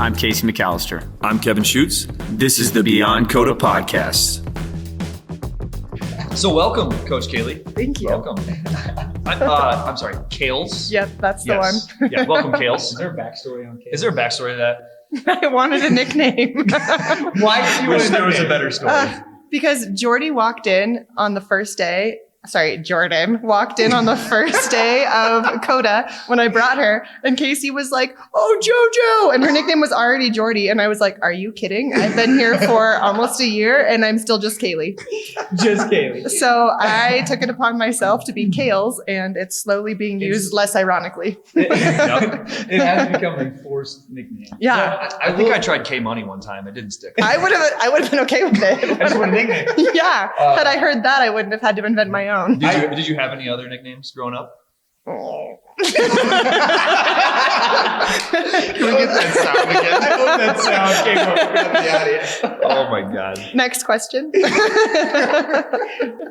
I'm Casey McAllister. I'm Kevin Schutz. This is the Beyond Coda podcast. So welcome, Coach Kaylie. Thank you. Welcome. I'm sorry, Kales? Yep, that's the one. Yeah, welcome, Kales. Is there a backstory on Kaylee? Is there a backstory to that? I wanted a nickname. Why did you Wish want there was a better story. Because Jordan walked in on the first day of Coda when I brought her, and Casey was like, "Oh, JoJo," and her nickname was already Jordy, and I was like, "Are you kidding? I've been here for almost a year, and I'm still just Kaylie." Just Kaylee. So I took it upon myself to be Kales, and it's slowly being used less ironically. It has become a forced nickname. Yeah, I think I tried K-Money one time. It didn't stick. I would have been okay with it. I just want a nickname. Yeah, had I heard that, I wouldn't have had to invent my own. Did you have any other nicknames growing up? Oh. Can we get that sound again? I hope that sound came up from the audience. Oh my God. Next question.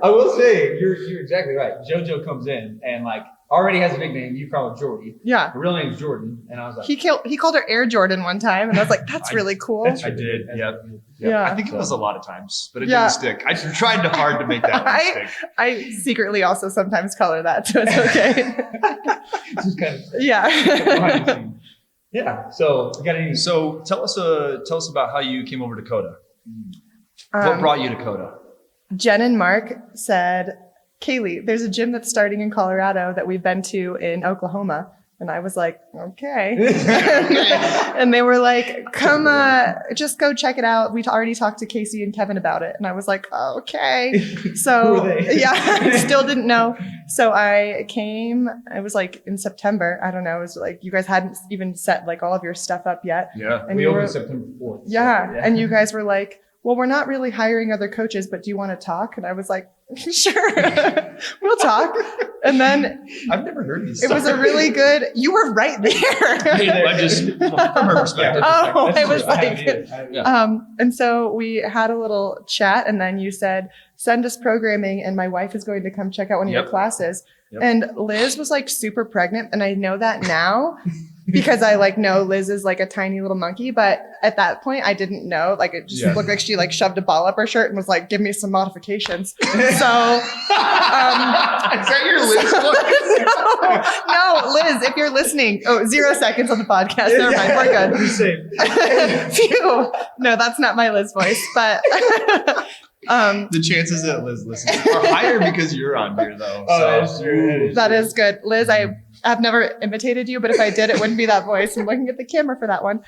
I will say, you're exactly right. JoJo comes in and already has a nickname. You call her Jordy. Yeah. Her real name is Jordan. And I was like, He called her Air Jordan one time, and I was like, that's really cool. I did. Yep. Yeah. I think it was a lot of times, but it Yeah. didn't stick. I tried hard to make that one stick. I secretly also sometimes call her that, so it's okay. just kind of Yeah. behind the scenes. Yeah. So, you got any? So tell us about how you came over to Coda. What brought you to Coda? Jen and Mark said, "Kaylie, there's a gym that's starting in Colorado that we've been to in Oklahoma." And I was like, okay. And they were like, come, just go check it out. We already talked to Casey and Kevin about it. And I was like, okay. So, Who are they? yeah, I still didn't know. So I came, it was like in September. I don't know. It was like, you guys hadn't even set all of your stuff up yet. Yeah. And We you opened were, September 4th. yeah. So, And you guys were like, well, we're not really hiring other coaches, but do you want to talk? And I was like, sure, we'll talk. And then I've never heard these. it was a really good, you were right there. I just, from her perspective. Oh, That's I was true. I like, haven't either. and so we had a little chat, and then you said, send us programming, and my wife is going to come check out one of your classes. Yep. And Liz was super pregnant, and I know that now because I know Liz is a tiny little monkey, but at that point I didn't know. It just looked like she shoved a ball up her shirt and was like, give me some modifications. So Is that your Liz voice? no, Liz, if you're listening, 0 seconds on the podcast. Never mind, we're good. Same. Phew. No, that's not my Liz voice, but The chances that Liz listens are higher because you're on here, though. Oh, that's true. that is good. Liz, I've never imitated you, but if I did, it wouldn't be that voice. I'm looking at the camera for that one.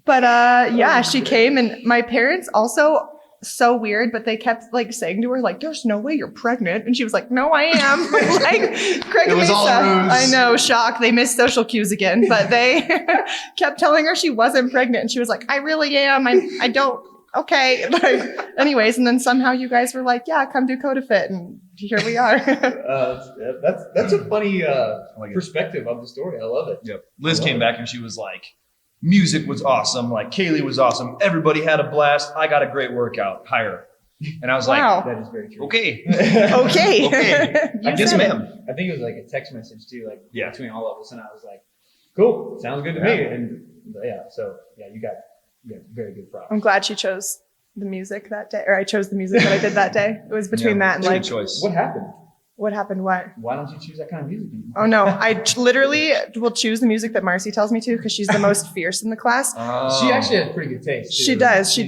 Yeah, she came, and my parents also, so weird, but they kept saying to her, there's no way you're pregnant. And she was like, no, I am. Craig It was all a ruse. I know, shock. They missed social cues again, but they kept telling her she wasn't pregnant. And she was like, I really am. I don't. Okay. Anyways. And then somehow you guys were like, yeah, come do Coda Fit. And here we are. That's a funny perspective of the story. I love it. Yep. Liz came back and she was like, music was awesome. Kaylie was awesome. Everybody had a blast. I got a great workout. Hire her. And I was Wow. That is very true. okay. Okay. Okay. You I guess, said it. ma'am. I think it was a text message too, Yeah. between all of us, and I was like, "Cool, sounds good to me." Yeah. And you got very good props. I'm glad she chose the music that day, or I chose the music that I did that day. It was between that and Good choice. What happened? what happened? What? Why don't you choose that kind of music anymore? Oh no, literally will choose the music that Marcy tells me to because she's the most fierce in the class. She actually has pretty good taste. She too. does. She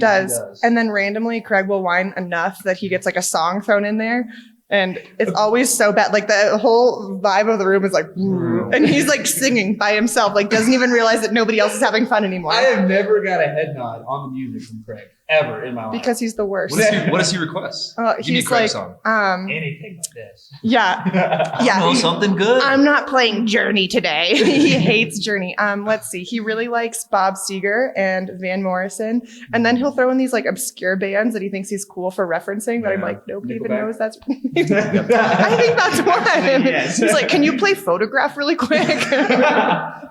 And then randomly, Craig will whine enough that he gets a song thrown in there. And it's always so bad. The whole vibe of the room is and he's singing by himself. Doesn't even realize that nobody else is having fun anymore. I have never got a head nod on the music from Craig ever in my life. Because he's the worst. What does he request? Give me a He's Craig song. Anything like this. Yeah. Yeah. Oh, something good. I'm not playing Journey today. He hates Journey. Let's see. He really likes Bob Seger and Van Morrison. And then he'll throw in these obscure bands that he thinks he's cool for referencing. But I'm nobody even Nickelback? knows that's. I think that's one. Yes. He's like, can you play Photograph really quick?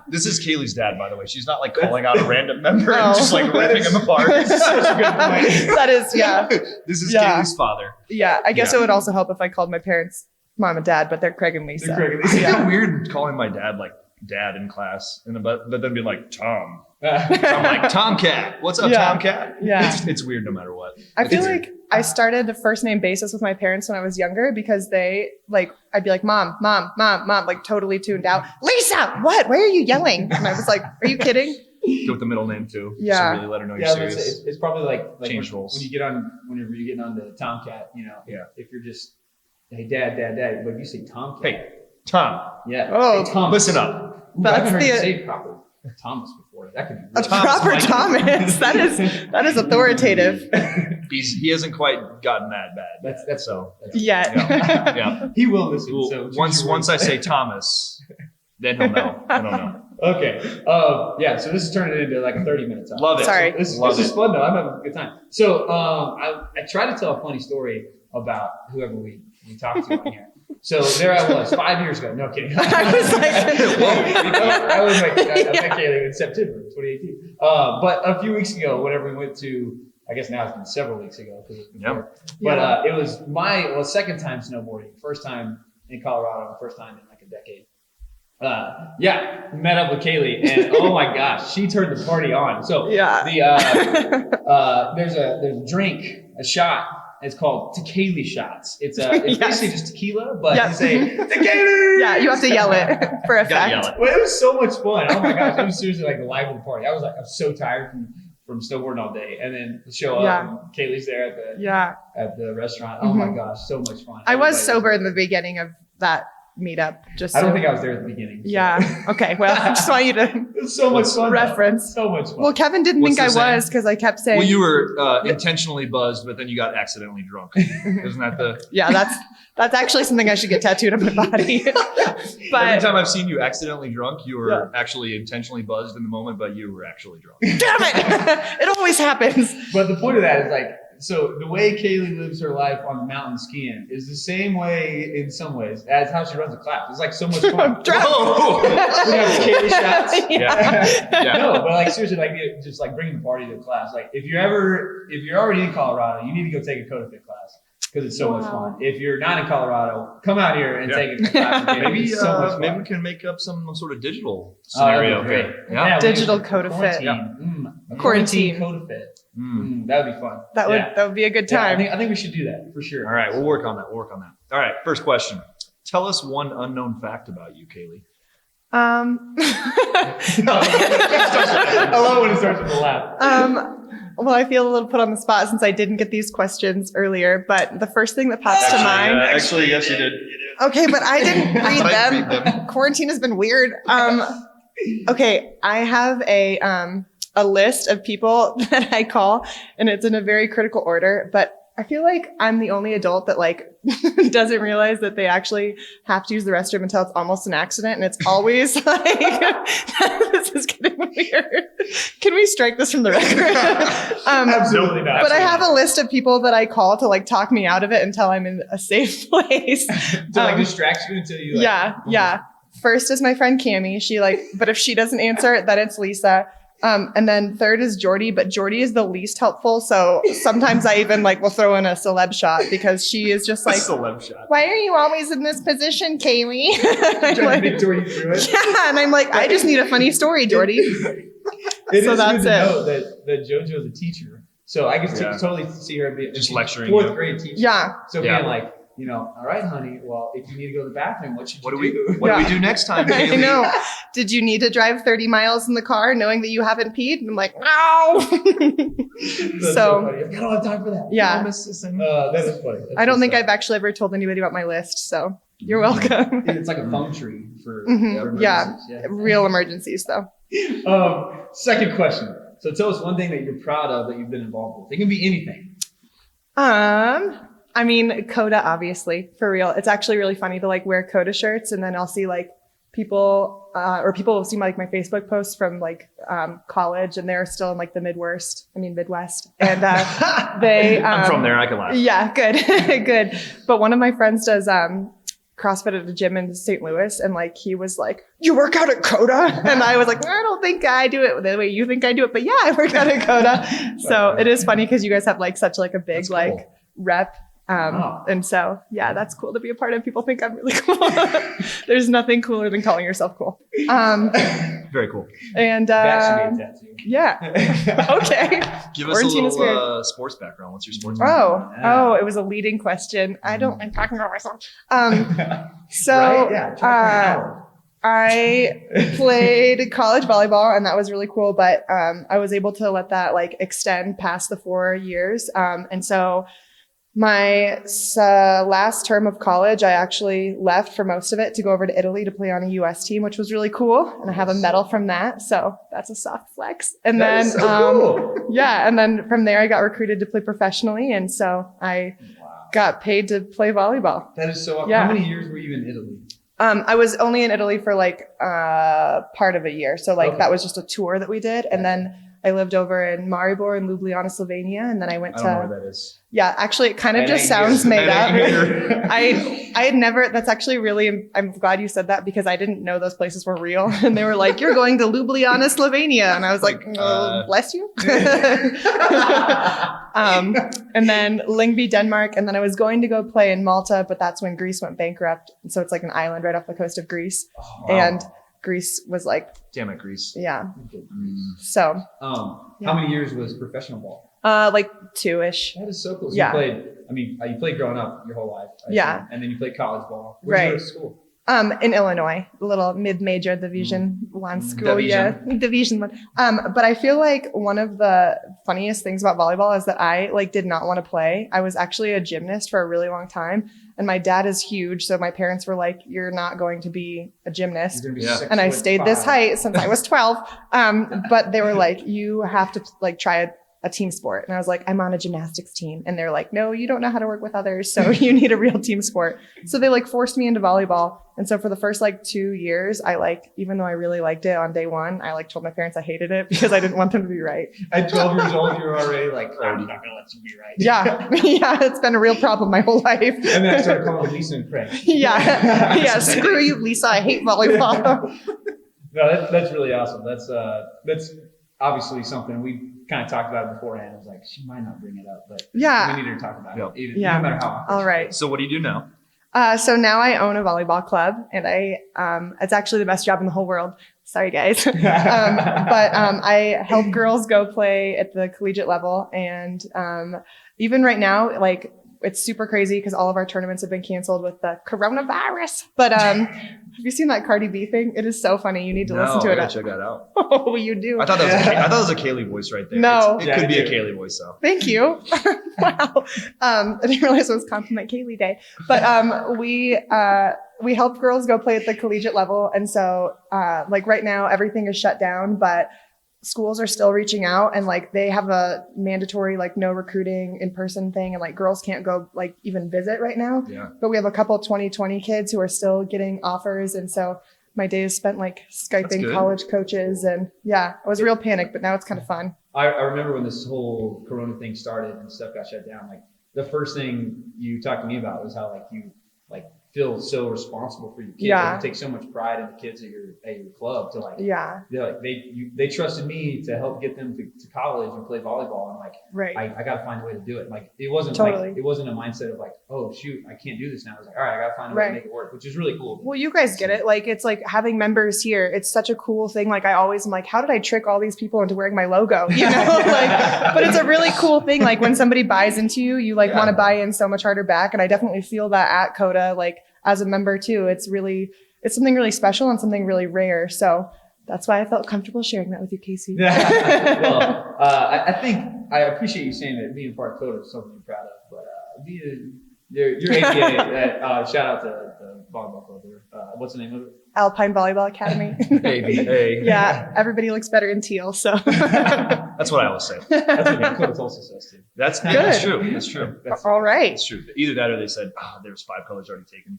This is Kaylee's dad, by the way. She's not calling out a random member and Oh. just ripping him apart. That is, yeah. This is Yeah. Kaylee's father. Yeah. I guess Yeah. it would also help if I called my parents mom and dad, but they're Craig and Lisa. I feel weird calling my dad dad in class, but then being like, Tom. I'm like, Tomcat. What's up, Yeah. Tomcat? Yeah. It's weird no matter what. I feel It's- like I started a first name basis with my parents when I was younger because they like, I'd be like, mom, like totally tuned out. Lisa, what? Why are you yelling? And I was like, are you kidding? Go with the middle name too. Yeah. So really let her know you're Yeah, but serious. it's probably like Change when, roles. when you get on, whenever you're getting on the Tomcat, Yeah. if you're just, hey, dad, but if you say Tomcat. Hey, Tom, Yeah. Oh, hey, Thomas. listen up. Ooh, I haven't heard That's you the- say proper Thomas before. That could be A really proper Mike. Thomas. That is authoritative. He hasn't quite gotten that bad. That's so. Yet. Yeah. He will listen. Well, so choose once your once words. I say Thomas, then he'll know. He'll know. Okay. Yeah. So this is turning into like a 30-minute time. Love it. Sorry. This Love is it. fun though. I'm having a good time. So I try to tell a funny story about whoever we talked to on here. So there I was 5 years ago. No kidding. I was like, I was like, I met Kaylie in September 2018. But a few weeks ago, whenever we went to, I guess now it's been several weeks ago. Yep. But it was my second time snowboarding. First time in Colorado, first time in like a decade. Met up with Kaylie, and oh my gosh, she turned the party on. So Yeah. there's a drink, a shot. It's called tequila shots. It's Yes. basically just tequila, but Yep. you say tequila. yeah, you have to yell it for Gotta effect. yell it. Well, it was so much fun. Oh my gosh, it was seriously like the life of the party. I was so tired from snowboarding all day, and then to show up, Yeah. and Kaylee's there Yeah. at the restaurant. Oh my Mhm. gosh, so much fun. I was Everybody- sober in the beginning of that meetup. Just I don't so- think I was there at the beginning. so. Yeah. Okay. Well, I just want you to It was so much fun. though. reference. So much fun. Well, Kevin didn't What's think I the saying? was because I kept saying, Well, you were intentionally buzzed, but then you got accidentally drunk. Isn't that the? yeah, that's actually something I should get tattooed on my body. Every But time I've seen you accidentally drunk, you were Yeah. actually intentionally buzzed in the moment, but you were actually drunk. damn it, it always happens. But the point of that is like, so the way Kaylie lives her life on the mountain skiing is the same way in some ways as how she runs a class. It's like so much fun. Drunk. Whoa! We have Kaylie shots. Yeah. No, but like seriously, like just like bringing the party to the class. Like if you're already in Colorado, you need to go take a CodaFit class because it's so much Wow. fun. If you're not in Colorado, come out here and Yeah. take a class. with Kaylie. Maybe It's so much fun. maybe we can make up some sort of digital Oh, that'd be scenario great. here. Yeah. Digital we- CodaFit. Quarantine. Quarantine. CodaFit. Mm. That would be fun. That would Yeah. that would be a good Yeah, time. I think we should do that for sure. All right, we'll work on that. All right, first question. Tell us one unknown fact about you, Kaylie. I love when it starts with a laugh. Well, I feel a little put on the spot since I didn't get these questions earlier, but the first thing that pops to mind. Actually, yes, you did. Okay, but I didn't read I them. read them. Quarantine has been weird. Okay, I have a list of people that I call, and it's in a very critical order, but I feel like I'm the only adult that like doesn't realize that they actually have to use the restroom until it's almost an accident. And it's always like, this is getting weird. Can we strike this from the record? Absolutely not. But I have a list of people that I call to like talk me out of it until I'm in a safe place. to like distract you until you like, Yeah. First is my friend Cammie. She like, but if she doesn't answer, then it's Lisa. And then third is Jordy, but Jordy is the least helpful. So sometimes I even like will throw in a celeb shot because she is just like, Celeb shot. why are you always in this position, Kaylie? I'm trying to like, make Jordy through it. yeah, and I'm like, I just need a funny story, Jordy. It So is that's good to it. know that JoJo's a teacher. So I can Yeah. totally see her being Just lecturing fourth you. grade teacher. Yeah. So Yeah. being like, all right, honey, well, if you need to go to the bathroom, what should What do you do? we Yeah. do next time, I Kaylie? know. Did you need to drive 30 miles in the car knowing that you haven't peed? And I'm like, no. That's So, funny. I don't have time for that. yeah. That is funny. I don't think I've actually ever told anybody about my list. So you're welcome. It's like a phone tree for Mhm. Yeah. emergencies. Real emergencies though. Second question. So tell us one thing that you're proud of that you've been involved with. It can be anything. I mean, Coda, obviously, for real. It's actually really funny to like wear Coda shirts and then I'll see like people, or people will see my Facebook posts from like, college and they're still in like the Midwest. And, they, I'm from there. I can laugh. yeah, good, good. But one of my friends does, CrossFit at a gym in St. Louis. And like, he was like, you work out at Coda? And I was like, I don't think I do it the way you think I do it, but yeah, I work out at Coda. So it is funny because you guys have like such like a big That's cool. like rep. Wow. And so, yeah, that's cool to be a part of. People think I'm really cool. There's nothing cooler than calling yourself cool. Very cool. And That should be a tattoo. yeah. Okay. Give us Quarantine a is little sports background. What's your sports background? Oh, it was a leading question. I don't like talking about myself. So Right? Yeah. Try for an hour. I played college volleyball, and that was really cool. But I was able to let that like extend past the 4 years. And so my last term of college, I actually left for most of it to go over to Italy to play on a U.S. team, which was really cool. And I have a medal from that. So that's a soft flex. And That then, is so cool. yeah. And then from there, I got recruited to play professionally. And so I got paid to play volleyball. That is so awesome. Yeah. How many years were you in Italy? I was only in Italy for like part of a year. So like Okay. that was just a tour that we did. And then I lived over in Maribor and Ljubljana, Slovenia. And then I went I don't know to, where that is. yeah, actually it kind of That just ain't sounds here. made That up. ain't here. I had never, that's actually really, I'm glad you said that because I didn't know those places were real. And they were like, you're going to Ljubljana, Slovenia. And I was like, bless you. And then Lyngby, Denmark. And then I was going to go play in Malta, but that's when Greece went bankrupt. And so it's like an island right off the coast of Greece. Oh, And Greece was like, Damn it, Greece. yeah. Okay. So How Yeah. many years was professional ball? like 2-ish. That is so cool. So Yeah. you played, I mean, you played growing up your whole life. I Yeah. assume, and then you played college ball. Where'd you go Right. to school? In Illinois, a little mid-major Division One school, Division. yeah, Division One. But I feel like one of the funniest things about volleyball is that I like did not want to play. I was actually a gymnast for a really long time, and my dad is huge, so my parents were like, "You're not going to be a gymnast." You're gonna be Yeah. 6'5". And I stayed this height since I was 12. But they were like, "You have to like try a team sport." And I was like, "I'm on a gymnastics team." And they're like, "No, you don't know how to work with others. So you need a real team sport." So they like forced me into volleyball. And so for the first like 2 years, I like, even though I really liked it on day one, I like told my parents I hated it because I didn't want them to be right. At 12 years old, you were already like, I'm not gonna let you be right. Yeah. Yeah. It's been a real problem my whole life. And then I started calling Lisa and Craig. Yeah. Yeah. Screw you, Lisa. I hate volleyball. No, that's really awesome. That's obviously something we kind of talked about it beforehand. I was like, she might not bring it up, but Yeah. we need her to talk about Yeah. it. Even, Yeah. No matter how. All right. So what do you do now? So now I own a volleyball club, and it's actually the best job in the whole world. Sorry, guys. But I help girls go play at the collegiate level. And even right now, like, it's super crazy because all of our tournaments have been canceled with the coronavirus. But have you seen that Cardi B thing? It is so funny. You need to listen to I it. gotta check that out. Oh, you do. I thought that was a Kaylee voice right there. No. It Yeah, could be I a do. Kaylee voice though. Thank you. Wow. I didn't realize it was Compliment Kaylee Day. But we help girls go play at the collegiate level. And so like right now everything is shut down, but schools are still reaching out, and like they have a mandatory like no recruiting in person thing, and like girls can't go like even visit right now. Yeah. But we have a couple 2020 kids who are still getting offers, and so my days spent like Skyping good. college coaches, and yeah, it was a real panic, but now it's kind of fun. I remember when this whole Corona thing started and stuff got shut down. Like the first thing you talked to me about was how like you like feel so responsible for your kids. Yeah. Like, you take so much pride in the kids at your club to like. Yeah, They're like they trusted me to help get them to college and play volleyball, and like right. I got to find a way to do it. Like it wasn't Totally. like it wasn't a mindset of like, oh shoot, I can't do this now. I was like, all right, I got to find a way Right. to make it work, which is really cool. Well, you guys get it. Like, it's like having members here. It's such a cool thing. Like, I always am like, how did I trick all these people into wearing my logo? You know, like, but it's a really cool thing. Like when somebody buys into you, you like want to buy in so much harder back. And I definitely feel that at Coda, like as a member too, it's something really special and something really rare. So that's why I felt comfortable sharing that with you, Casey. Well, I think I appreciate you saying that being part of Coda is something you're proud of, but your APA, shout out to the volleyball club there. What's the name of it? Alpine Volleyball Academy. Hey. Yeah, everybody looks better in teal. So That's what I always say. That's what Coda Tulsa says too. That's Good. true. That's true. all right. It's true. Either that or they said, there was 5 colors already taken.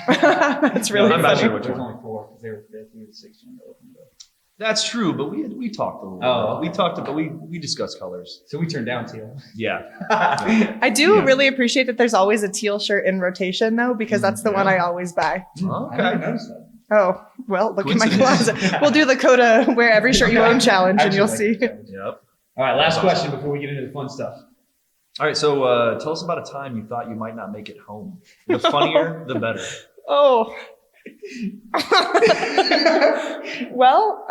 That's really No, I'm not funny. sure which There's one. only 4 because they were 5th, we were 6th when they opened up. That's true, but we talked a little. Oh. We talked about we discussed colors. So we turned down teal. Yeah. I do really appreciate that there's always a teal shirt in rotation though, because that's the one I always buy. I Okay. didn't notice that. Oh, well, look at my Coincidence. closet. We'll do the Coda wear every shirt you own challenge and you'll see. Yep. All right, last question before we get into the fun stuff. All right. So tell us about a time you thought you might not make it home. The funnier, the better. Oh. Well,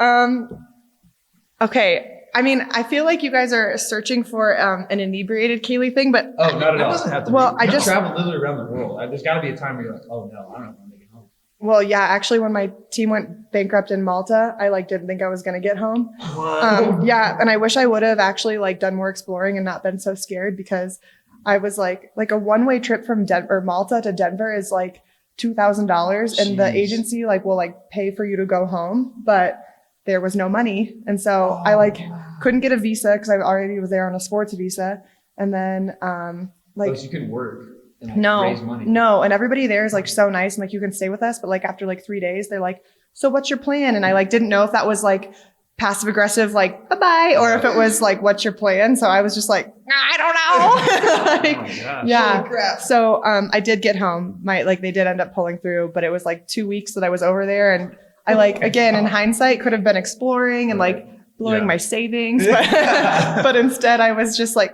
okay. I mean, I feel like you guys are searching for an inebriated Kaylie thing, but Oh, not at all. It doesn't have to well, be. I just traveled literally around the world. There's got to be a time where you're like, oh no, I don't know if I'm making home. well, yeah. Actually, when my team went bankrupt in Malta, I didn't think I was gonna get home. Yeah, and I wish I would have actually done more exploring and not been so scared because I was like a one-way trip from Malta to Denver is $2,000, and the Jeez. agency will pay for you to go home, but there was no money, and so I couldn't get a visa because I already was there on a sports visa, and then So you couldn't work and raise money. no, and everybody there is so nice and you can stay with us, but after 3 days they're like, so what's your plan? And I didn't know if that was passive aggressive bye-bye or if it was what's your plan. So I was just I don't know. Oh my gosh. Yeah. Holy crap. So I did get home. They did end up pulling through, but it was 2 weeks that I was over there, and I again in hindsight could have been exploring and blowing my savings, but instead I was just I'm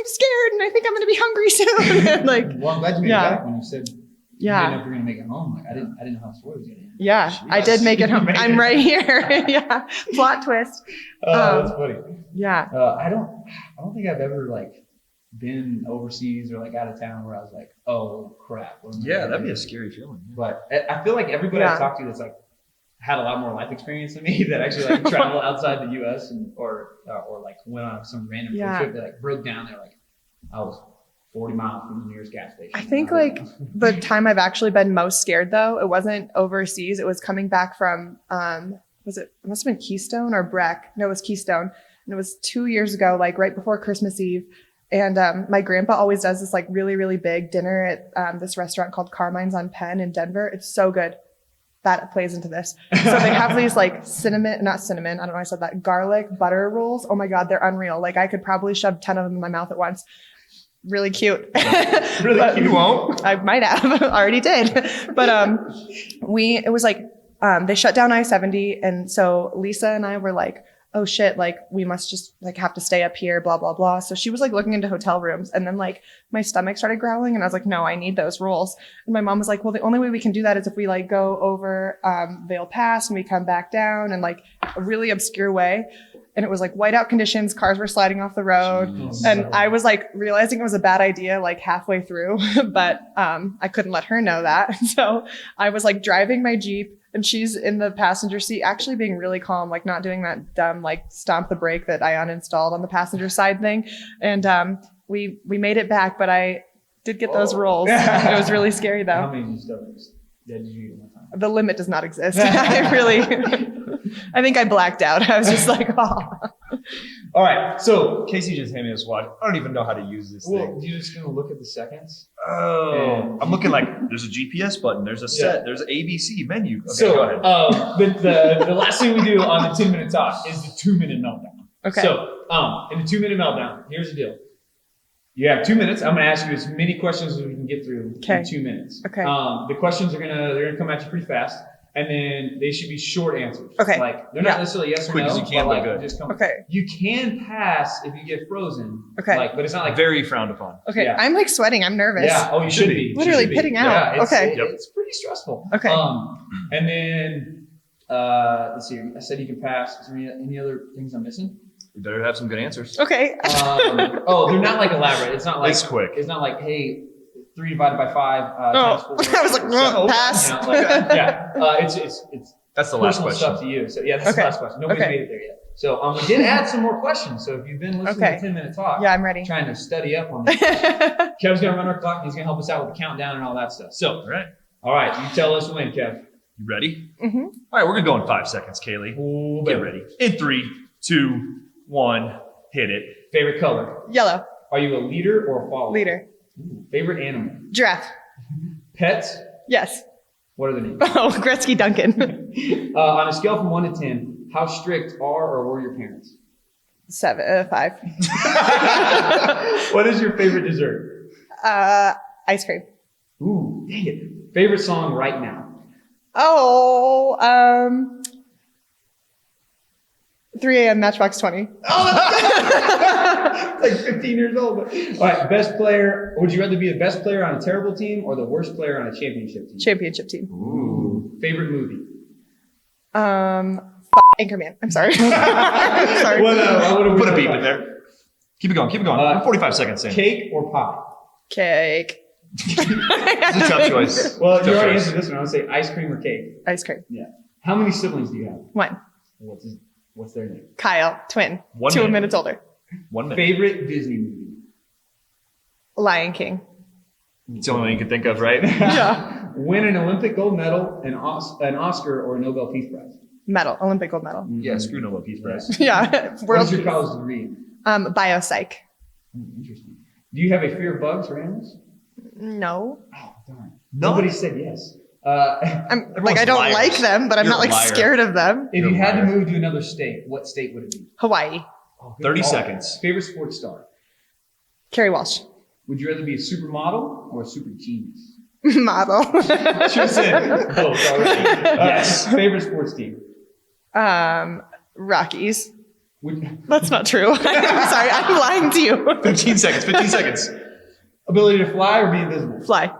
scared and I think I'm going to be hungry soon. And well, I'm glad you made it back when you said you Yeah. didn't know if you were going to make it home. I didn't know how the story was going to end. Yeah, I did make it home. I'm right here. Yeah. Plot twist. Oh, that's funny. Yeah. I don't think I've ever been overseas or out of town where I was oh crap. what am I Yeah, gonna that'd be do? a scary feeling. But I feel like everybody Yeah. I've talked to that's had a lot more life experience than me that actually travel outside the U.S. or went on some random Yeah. trip that broke down. They're I was 40 miles from the nearest gas station. I think the time I've actually been most scared though, it wasn't overseas. It was coming back from, it must have been Keystone or Breck. No, it was Keystone. And it was 2 years ago, right before Christmas Eve. And my grandpa always does this really, really big dinner at this restaurant called Carmine's on Penn in Denver. It's so good. That plays into this. So they have these not cinnamon, I don't know why I said that, garlic butter rolls. Oh my God, they're unreal. I could probably shove 10 of them in my mouth at once. Really cute. Really But cute. You won't? I might have already did. But it was they shut down I-70. And so Lisa and I were oh shit, we must just have to stay up here, blah, blah, blah. So she was looking into hotel rooms, and then my stomach started growling and I was no, I need those rolls. And my mom was well, the only way we can do that is if we go over Vail Pass and we come back down in a really obscure way. And it was whiteout conditions, cars were sliding off the road. Jeez. And I was realizing it was a bad idea halfway through, but I couldn't let her know that. So I was driving my Jeep, and she's in the passenger seat, actually being really calm, not doing that dumb, stomp the brake that I uninstalled on the passenger side thing. And we made it back, but I did get those rolls. It was really scary though. How many stomachs did you eat at one time? The limit does not exist. I think I blacked out. I was just oh. All right. So Casey just handed me this watch. I don't even know how to use this Well, thing. you're just going to look at the seconds? Oh, I'm looking there's a GPS button. There's a set. There's an ABC menu. Okay, So, go ahead. the last thing we do on the 10-minute talk is the 2-minute meltdown. Okay. So, in the 2-minute meltdown, here's the deal. You have 2 minutes. I'm going to ask you as many questions as we can get through in 2 minutes. Okay. The questions they're gonna come at you pretty fast, and then they should be short answers. Okay. They're not necessarily yes or Quick no. as you can, but but good. just come. Okay. You can pass if you get frozen. Okay. But it's not Very frowned upon. Okay. Yeah. I'm sweating. I'm nervous. Yeah. Oh, you should be. Literally You should be. pitting out. Yeah, it's, Okay. It's pretty stressful. Okay. And then let's see. I said you can pass. Is there any other things I'm missing? You better have some good answers. Okay. They're not elaborate. It's not It's quick. It's not hey, 3 divided by 5 times 4. I was pass. It's That's the last personal question. stuff to you. So yeah, that's the Okay. last question. Nobody's Okay. made it there yet. So we did add some more questions. So if you've been listening Okay. to 10-minute talk, Yeah, I'm ready. trying to study up on this, Kev's gonna run our clock. He's gonna help us out with the countdown and all that stuff. So All right. you tell us when, Kev. You ready? Mm-hmm. All right. We're going to go in 5 seconds, Kaylee. Ooh, Get baby. ready. In 3, 2, 1, hit it. Favorite color? Yellow. Are you a leader or a follower? Leader. Ooh. Favorite animal? Giraffe. Pets? Yes. What are the names? Oh, Gretzky Duncan. On a scale from 1 to 10, how strict are or were your parents? 5. What is your favorite dessert? Ice cream. Ooh, dang it. Favorite song right now? Oh, 3 a.m. Matchbox 20. It's 15 years old. All right, best player. Would you rather be the best player on a terrible team or the worst player on a championship team? Championship team. Ooh. Favorite movie? Anchorman. I'm sorry. I'm sorry. Put a beep in there. Keep it going. We're 45 seconds in. Cake or pie? Cake. It's a tough choice. Well, Tough you already choice. answered this one. I would say ice cream or cake. Ice cream. Yeah. How many siblings do you have? One. What's their name? Kyle, twin. 1 2 minute. minutes older. 1 minute. Favorite Disney movie? Lion King. It's the only one you can think of, right? Yeah. Win an Olympic gold medal, an Oscar, or a Nobel Peace Prize? Medal. Olympic gold medal. Yeah, screw Nobel Peace Prize. Yeah. What World is your peace. college degree? Biopsych. Interesting. Do you have a fear of bugs or animals? No. Oh, darn. No? Nobody said yes. I'm Everyone's I don't liars. like them, but I'm You're not a like liar. scared of them. If You're you a had to liar. move to another state, what state would it be? Hawaii. Oh, good 30 call. seconds. Favorite sports star? Carrie Walsh. Would you rather be a supermodel or a super genius? Model. Should have said both already. Yes. Favorite sports team? Rockies. Would, That's not true. I'm sorry. I'm lying to you. 15 seconds. ability to fly or be invisible? Fly.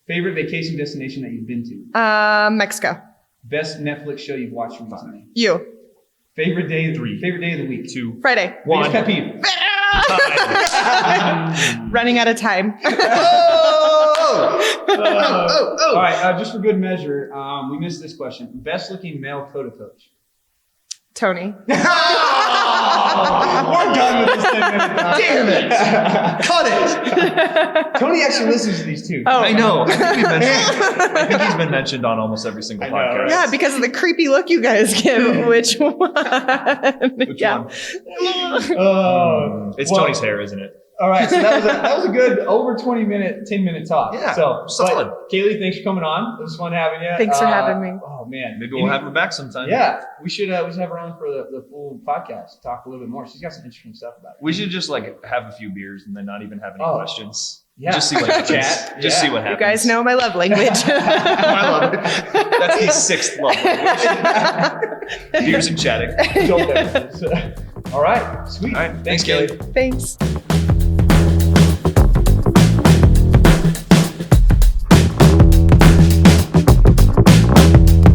Favorite vacation destination that you've been to? Mexico. Best Netflix show you've watched recently? You. Favorite day? 3. Favorite day of the week? 2. Friday. 1. Biggest pet peeve? Running out of time. All right, just for good measure, we missed this question. Best looking male Coda coach? Tony. We're done with this 10-minute time. Damn it! Cut it! Tony actually listens to these too. Oh. I know. I think he's been mentioned on almost every single I know, podcast. right? Yeah, because of the creepy look you guys give. Which one? Which one? It's Well, Tony's hair, isn't it? All right, so that was a good over 10-minute talk. Yeah, so solid. but, Kaylie, thanks for coming on. It was fun having you. Thanks for having me. Oh man, Maybe we'll have her back sometime. Yeah, we should have her on for the full podcast. Talk a little bit more. She's got some interesting stuff about it. We should just like have a few beers and then not even have any Oh. questions. Yeah. Just see what happens. Chat. Just Yeah. see what You happens. guys know my love language. I love it. That's the 6th love language. Beers and chatting. All right, sweet. All right. Thanks, Kaylee. Thanks.